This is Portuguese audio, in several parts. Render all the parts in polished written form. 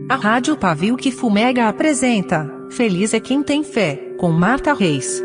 A Rádio Pavio que Fumega apresenta Feliz é Quem Tem Fé, com Marta Reis.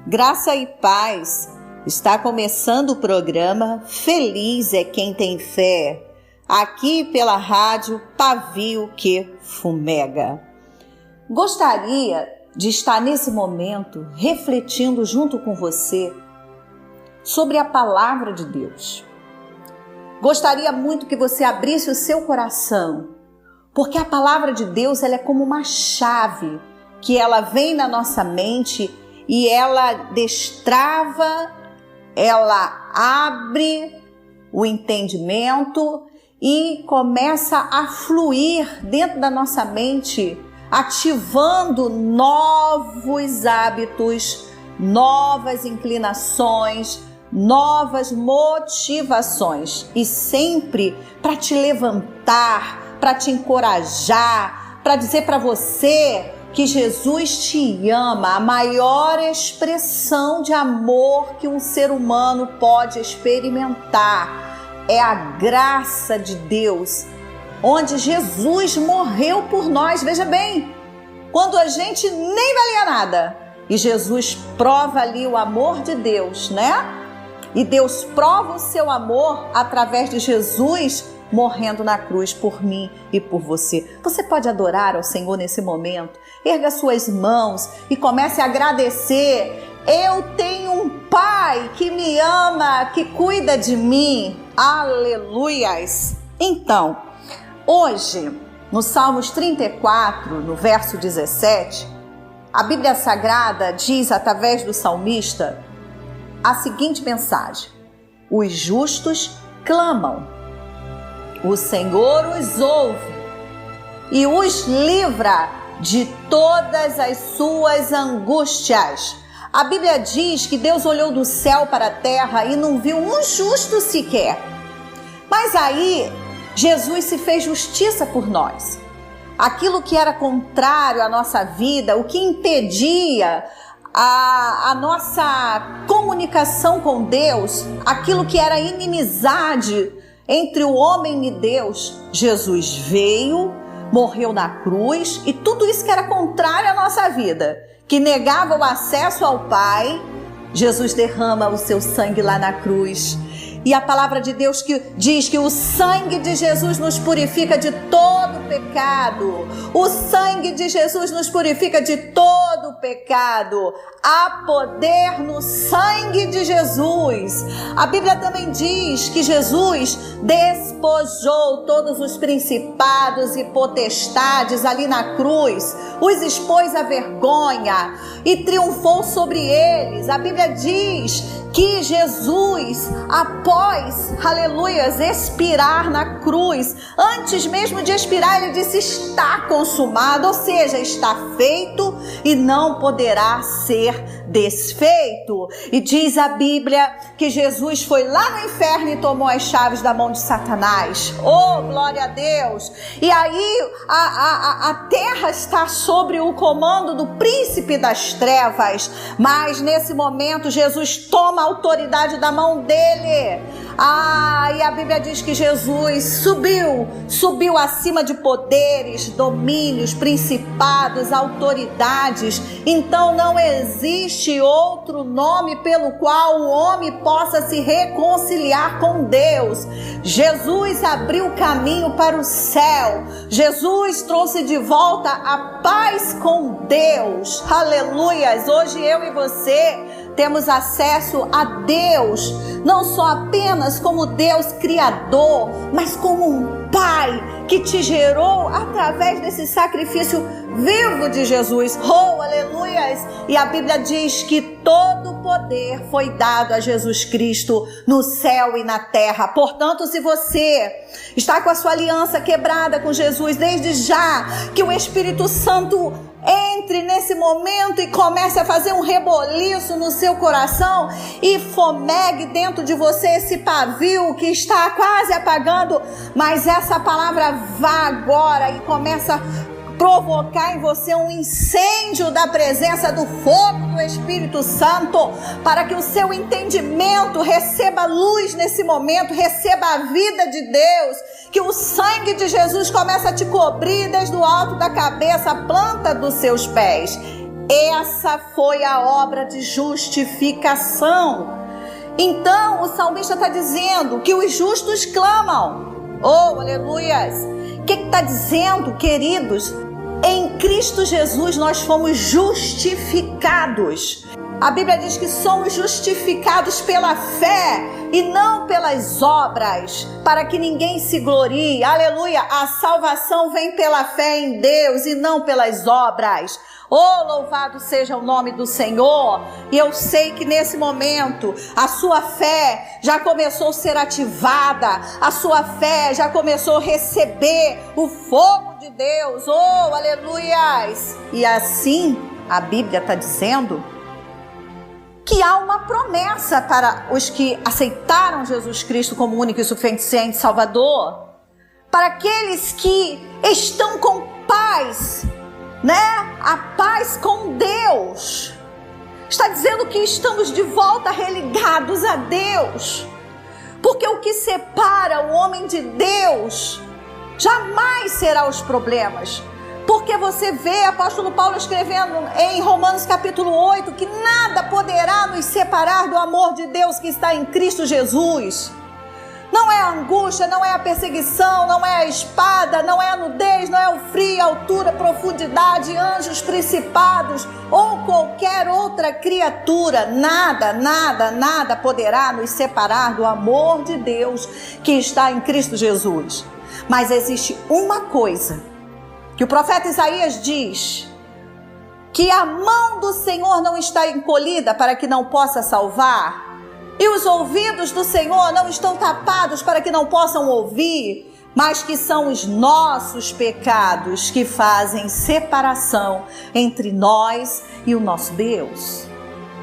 Graça e paz. Está começando o programa Feliz é Quem Tem Fé, aqui pela Rádio Pavio que Fumega. Gostaria de estar nesse momento refletindo junto com você sobre a palavra de Deus. Gostaria muito que você abrisse o seu coração, porque a palavra de Deus ela é como uma chave que ela vem na nossa mente e ela destrava, ela abre o entendimento e começa a fluir dentro da nossa mente, ativando novos hábitos, novas inclinações, novas motivações e sempre para te levantar, para te encorajar, para dizer para você que Jesus te ama. A maior expressão de amor que um ser humano pode experimentar é a graça de Deus, onde Jesus morreu por nós. Veja bem, quando a gente nem valia nada, e Jesus prova ali o amor de Deus, né? E Deus prova o seu amor através de Jesus morrendo na cruz por mim e por você. Você pode adorar ao Senhor nesse momento. Erga suas mãos e comece a agradecer. Eu tenho um Pai que me ama, que cuida de mim. Aleluias! Então, hoje, no Salmos 34, no verso 17, a Bíblia Sagrada diz, através do salmista, a seguinte mensagem: os justos clamam, o Senhor os ouve e os livra de todas as suas angústias. A Bíblia diz que Deus olhou do céu para a terra e não viu um justo sequer. Mas aí, Jesus se fez justiça por nós. Aquilo que era contrário à nossa vida, o que impedia a nossa comunicação com Deus, aquilo que era inimizade entre o homem e Deus, Jesus veio, morreu na cruz, e tudo isso que era contrário à nossa vida, que negava o acesso ao Pai, Jesus derrama o seu sangue lá na cruz. E a palavra de Deus que diz que o sangue de Jesus nos purifica de todo pecado. O sangue de Jesus nos purifica de todo pecado. Há poder no sangue de Jesus. A Bíblia também diz que Jesus despojou todos os principados e potestades ali na cruz, os expôs à vergonha e triunfou sobre eles. A Bíblia diz que Jesus, após, aleluias, expirar na cruz, antes mesmo de expirar, ele disse: está consumado, ou seja, está feito e não poderá ser desfeito. E diz a Bíblia que Jesus foi lá no inferno e tomou as chaves da mão de Satanás. Oh, glória a Deus! E aí a terra está sobre o comando do príncipe das trevas, mas nesse momento Jesus toma a autoridade da mão dele. E a Bíblia diz que Jesus subiu acima de poderes, domínios, principados, autoridades. Então não existe outro nome pelo qual o homem possa se reconciliar com Deus. Jesus abriu o caminho para o céu. Jesus trouxe de volta a paz com Deus. Aleluias! Hoje eu e você temos acesso a Deus, não só apenas como Deus Criador, mas como um Pai que te gerou através desse sacrifício vivo de Jesus. Oh, aleluias! E a Bíblia diz que todo o poder foi dado a Jesus Cristo no céu e na terra. Portanto, se você está com a sua aliança quebrada com Jesus, desde já que o Espírito Santo entre nesse momento e comece a fazer um reboliço no seu coração e fomegue dentro de você esse pavio que está quase apagando, mas essa palavra vá agora e começa provocar em você um incêndio da presença do fogo do Espírito Santo, para que o seu entendimento receba luz nesse momento, receba a vida de Deus, que o sangue de Jesus comece a te cobrir desde o alto da cabeça, a planta dos seus pés. Essa foi a obra de justificação. Então o salmista está dizendo que os justos clamam. Oh, aleluias! O que está dizendo, queridos? Em Cristo Jesus nós fomos justificados. A Bíblia diz que somos justificados pela fé e não pelas obras, para que ninguém se glorie. Aleluia! A salvação vem pela fé em Deus e não pelas obras. Oh, louvado seja o nome do Senhor. E eu sei que nesse momento a sua fé já começou a ser ativada, a sua fé já começou a receber o fogo de Deus. Oh, aleluias! E assim a Bíblia está dizendo que há uma promessa para os que aceitaram Jesus Cristo como único e suficiente Salvador, para aqueles que estão com paz, a paz com Deus. Está dizendo que estamos de volta religados a Deus, porque o que separa o homem de Deus jamais será os problemas. Porque você vê apóstolo Paulo escrevendo em Romanos capítulo 8 que nada poderá nos separar do amor de Deus que está em Cristo Jesus. Não é a angústia, não é a perseguição, não é a espada, não é a nudez, não é o frio, a altura, profundidade, anjos, principados ou qualquer outra criatura. Nada poderá nos separar do amor de Deus que está em Cristo Jesus. Mas existe uma coisa que o profeta Isaías diz: que a mão do Senhor não está encolhida para que não possa salvar, e os ouvidos do Senhor não estão tapados para que não possam ouvir, mas que são os nossos pecados que fazem separação entre nós e o nosso Deus.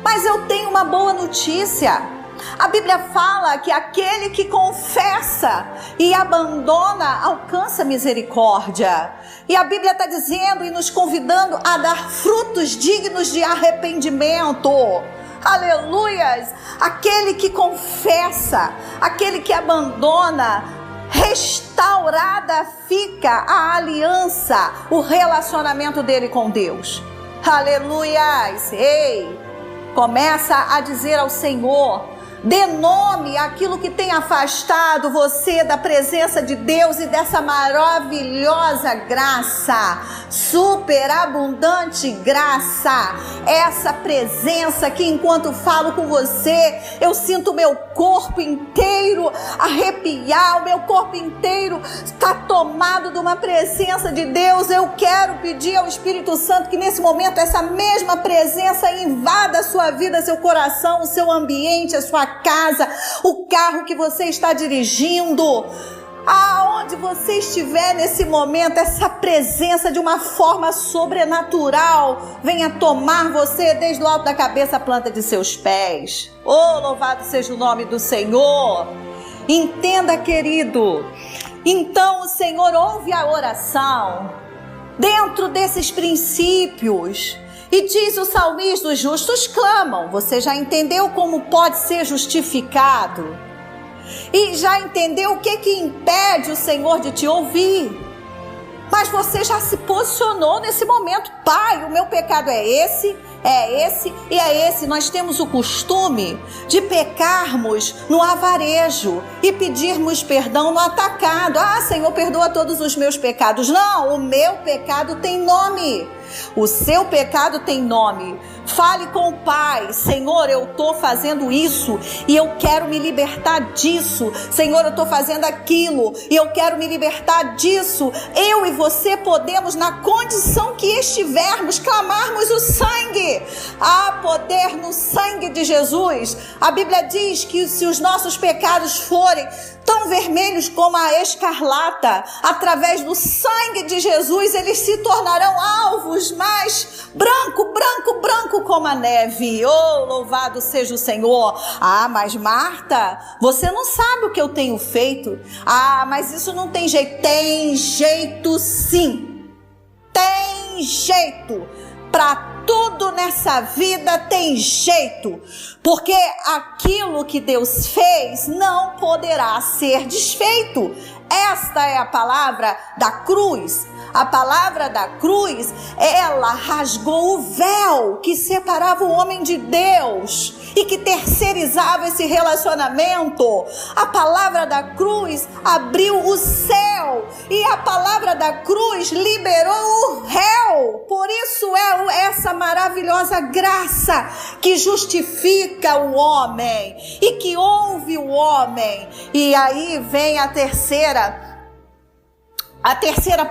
Mas eu tenho uma boa notícia. A Bíblia fala que aquele que confessa e abandona alcança misericórdia. E a Bíblia está dizendo e nos convidando a dar frutos dignos de arrependimento. Aleluias! Aquele que confessa, aquele que abandona, restaurada fica a aliança, o relacionamento dele com Deus. Aleluias! Ei! Começa a dizer ao Senhor: dê nome àquilo que tem afastado você da presença de Deus e dessa maravilhosa graça, superabundante graça, essa presença que enquanto falo com você, eu sinto o meu corpo inteiro arrepiar, o meu corpo inteiro está tomado de uma presença de Deus. Eu quero pedir ao Espírito Santo que nesse momento essa mesma presença invada a sua vida, seu coração, o seu ambiente, a sua casa, o carro que você está dirigindo, aonde você estiver nesse momento, essa presença de uma forma sobrenatural venha tomar você desde o alto da cabeça à planta de seus pés. Oh, louvado seja o nome do Senhor. Entenda, querido, então o Senhor ouve a oração dentro desses princípios. E diz o salmista: os justos clamam. Você já entendeu como pode ser justificado? E já entendeu o que impede o Senhor de te ouvir? Mas você já se posicionou nesse momento: Pai, o meu pecado é esse e é esse. Nós temos o costume de pecarmos no avarejo e pedirmos perdão no atacado. Ah, Senhor, perdoa todos os meus pecados. Não, o meu pecado tem nome. O seu pecado tem nome. Fale com o Pai: Senhor, eu estou fazendo isso e eu quero me libertar disso. Senhor, eu estou fazendo aquilo e eu quero me libertar disso. Eu e você podemos, na condição que estivermos, clamarmos o sangue. Há poder no sangue de Jesus. A Bíblia diz que se os nossos pecados forem tão vermelhos como a escarlata, através do sangue de Jesus eles se tornarão alvos, mais branco como a neve. Oh, louvado seja o Senhor. Ah, mas Marta, você não sabe o que eu tenho feito. Ah, mas isso não tem jeito. Tem jeito sim. Tem jeito. Para tudo nessa vida tem jeito, porque aquilo que Deus fez não poderá ser desfeito. Esta é a palavra da cruz. A palavra da cruz, ela rasgou o véu que separava o homem de Deus e que terceirizava esse relacionamento. A palavra da cruz abriu o céu e a palavra da cruz liberou o réu. Por isso é essa maravilhosa graça que justifica o homem e que ouve o homem. E aí vem a terceira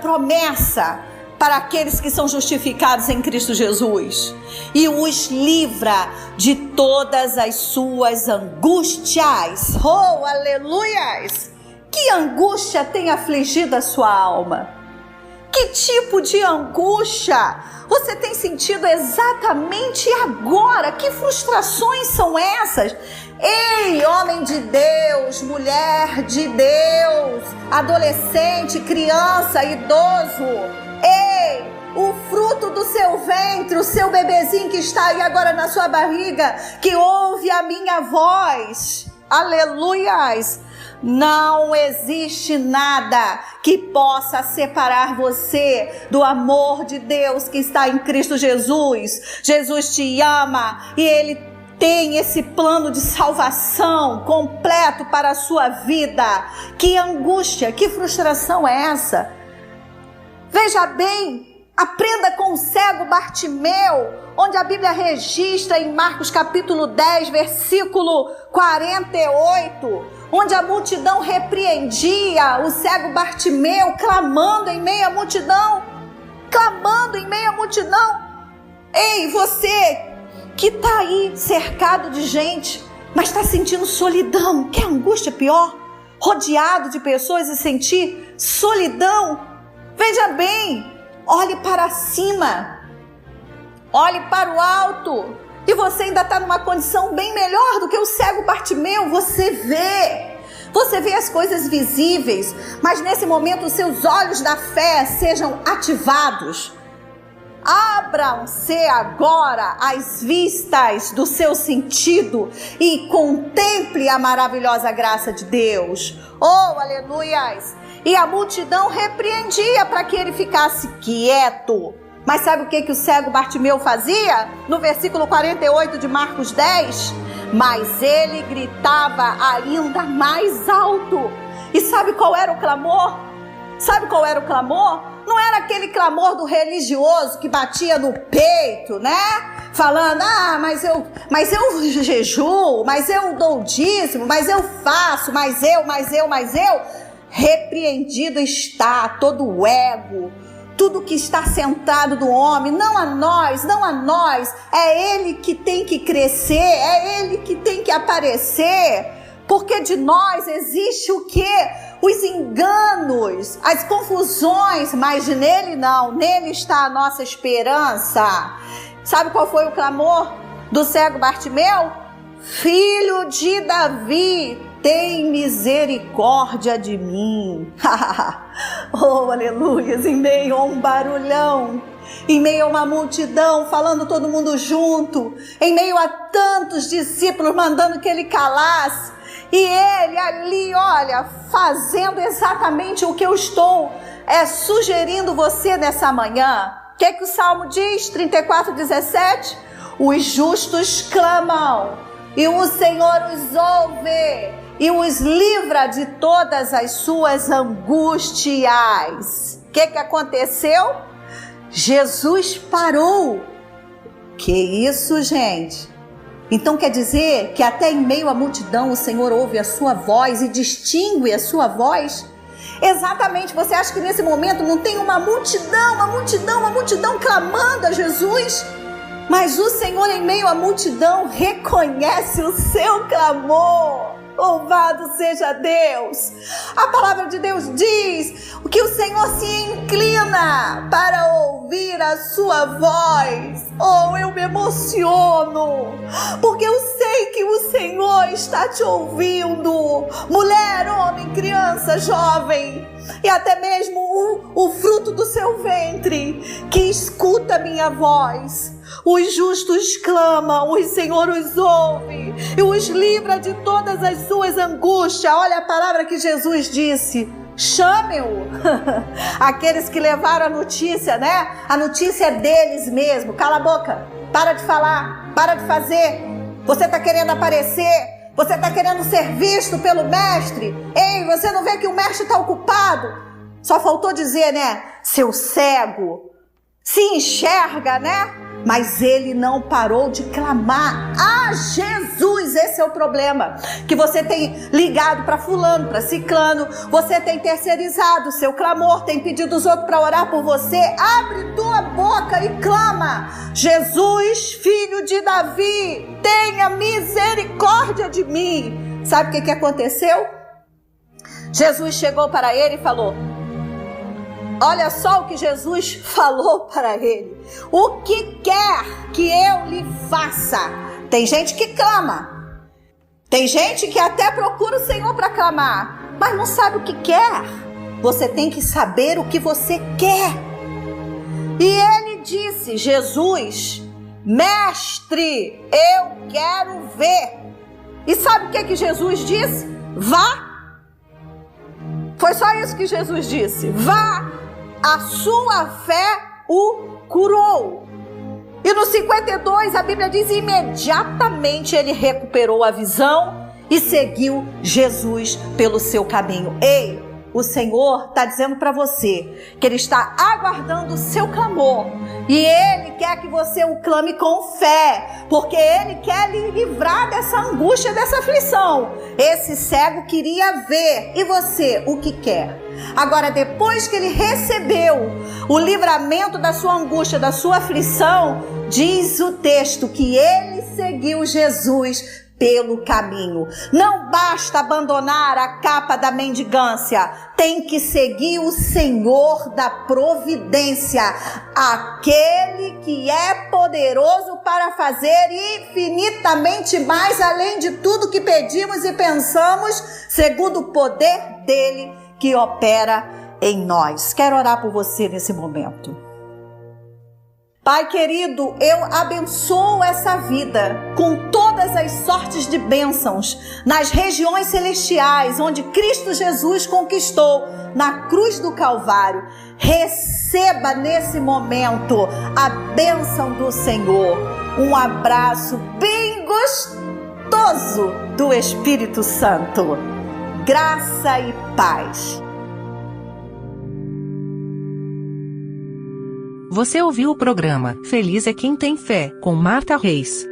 promessa para aqueles que são justificados em Cristo Jesus: e os livra de todas as suas angústias. Oh, aleluias! Que angústia tem afligido a sua alma? Que tipo de angústia você tem sentido exatamente agora? Que frustrações são essas? Ei, homem de Deus, mulher de Deus, adolescente, criança, idoso. Ei, o fruto do seu ventre, o seu bebezinho que está aí agora na sua barriga, que ouve a minha voz. Aleluias! Não existe nada que possa separar você do amor de Deus que está em Cristo Jesus. Jesus te ama e Ele tem esse plano de salvação completo para a sua vida. Que angústia, que frustração é essa? Veja bem, aprenda com o cego Bartimeu, onde a Bíblia registra em Marcos capítulo 10, versículo 48, onde a multidão repreendia o cego Bartimeu, clamando em meio à multidão. Ei, você que está aí cercado de gente, mas está sentindo solidão, que angústia pior, rodeado de pessoas e sentir solidão. Veja bem, olhe para cima, olhe para o alto, e você ainda está numa condição bem melhor do que o cego Bartimeu. Você vê as coisas visíveis, mas nesse momento os seus olhos da fé sejam ativados. Abram-se agora as vistas do seu sentido e contemple a maravilhosa graça de Deus. Oh, aleluias! E a multidão repreendia para que ele ficasse quieto. Mas sabe o que o cego Bartimeu fazia? No versículo 48 de Marcos 10, mas ele gritava ainda mais alto. E sabe qual era o clamor? Não era aquele clamor do religioso que batia no peito, né? Falando, mas eu jejuo, mas eu dou dízimo, mas eu faço, mas eu. Repreendido está todo o ego, tudo que está sentado do homem, não a nós, é ele que tem que crescer, é ele que tem que aparecer, porque de nós existe o quê? Os enganos, as confusões, mas nele não, nele está a nossa esperança. Sabe qual foi o clamor do cego Bartimeu? Filho de Davi, tem misericórdia de mim. Oh, aleluias, em meio a um barulhão, em meio a uma multidão, falando todo mundo junto, em meio a tantos discípulos mandando que ele calasse, e ele ali, olha, fazendo exatamente o que eu estou sugerindo você nessa manhã. O que o Salmo diz? 34:17. Os justos clamam e o Senhor os ouve e os livra de todas as suas angústias. O que aconteceu? Jesus parou. Que isso, gente? Então quer dizer que até em meio à multidão o Senhor ouve a sua voz e distingue a sua voz? Exatamente, você acha que nesse momento não tem uma multidão clamando a Jesus? Mas o Senhor em meio à multidão reconhece o seu clamor. Louvado seja Deus! A palavra de Deus diz que o Senhor se inclina para ouvir a sua voz. Oh, eu me emociono, porque eu sei que o Senhor está te ouvindo. Mulher, homem, criança, jovem, e até mesmo o fruto do seu ventre, que escuta a minha voz. Os justos clamam, o Senhor os ouve e os livra de todas as suas angústias. Olha a palavra que Jesus disse: chame-o. Aqueles que levaram a notícia, né? A notícia é deles mesmo. Cala a boca, para de falar, para de fazer. Você está querendo aparecer, você está querendo ser visto pelo mestre. Ei, você não vê que o mestre está ocupado? Só faltou dizer, né? Seu cego, se enxerga, né? Mas ele não parou de clamar a Jesus. Esse é o problema, que você tem ligado para fulano, para ciclano, você tem terceirizado o seu clamor, tem pedido os outros para orar por você. Abre tua boca e clama: Jesus, filho de Davi, tenha misericórdia de mim. Sabe o que aconteceu? Jesus chegou para ele e falou: olha só o que Jesus falou para ele: o que quer que eu lhe faça? Tem gente que clama, tem gente que até procura o Senhor para clamar, mas não sabe o que quer. Você tem que saber o que você quer. E ele disse, Jesus: mestre, eu quero ver. E sabe o que Jesus disse? Vá. Foi só isso que Jesus disse: vá. A sua fé o curou. E no 52 a Bíblia diz: imediatamente ele recuperou a visão e seguiu Jesus pelo seu caminho. Ei, o Senhor está dizendo para você que Ele está aguardando o seu clamor. E Ele quer que você o clame com fé, porque Ele quer lhe livrar dessa angústia, dessa aflição. Esse cego queria ver. E você, o que quer? Agora, depois que ele recebeu o livramento da sua angústia, da sua aflição, diz o texto que ele seguiu Jesus pelo caminho. Não basta abandonar a capa da mendigância, tem que seguir o Senhor da providência, aquele que é poderoso para fazer infinitamente mais além de tudo que pedimos e pensamos, segundo o poder dele que opera em nós. Quero orar por você nesse momento. Pai querido, eu abençoo essa vida com todas as sortes de bênçãos nas regiões celestiais, onde Cristo Jesus conquistou na cruz do Calvário. Receba nesse momento a bênção do Senhor. Um abraço bem gostoso do Espírito Santo. Graça e paz. Você ouviu o programa Feliz é Quem Tem Fé, com Marta Reis.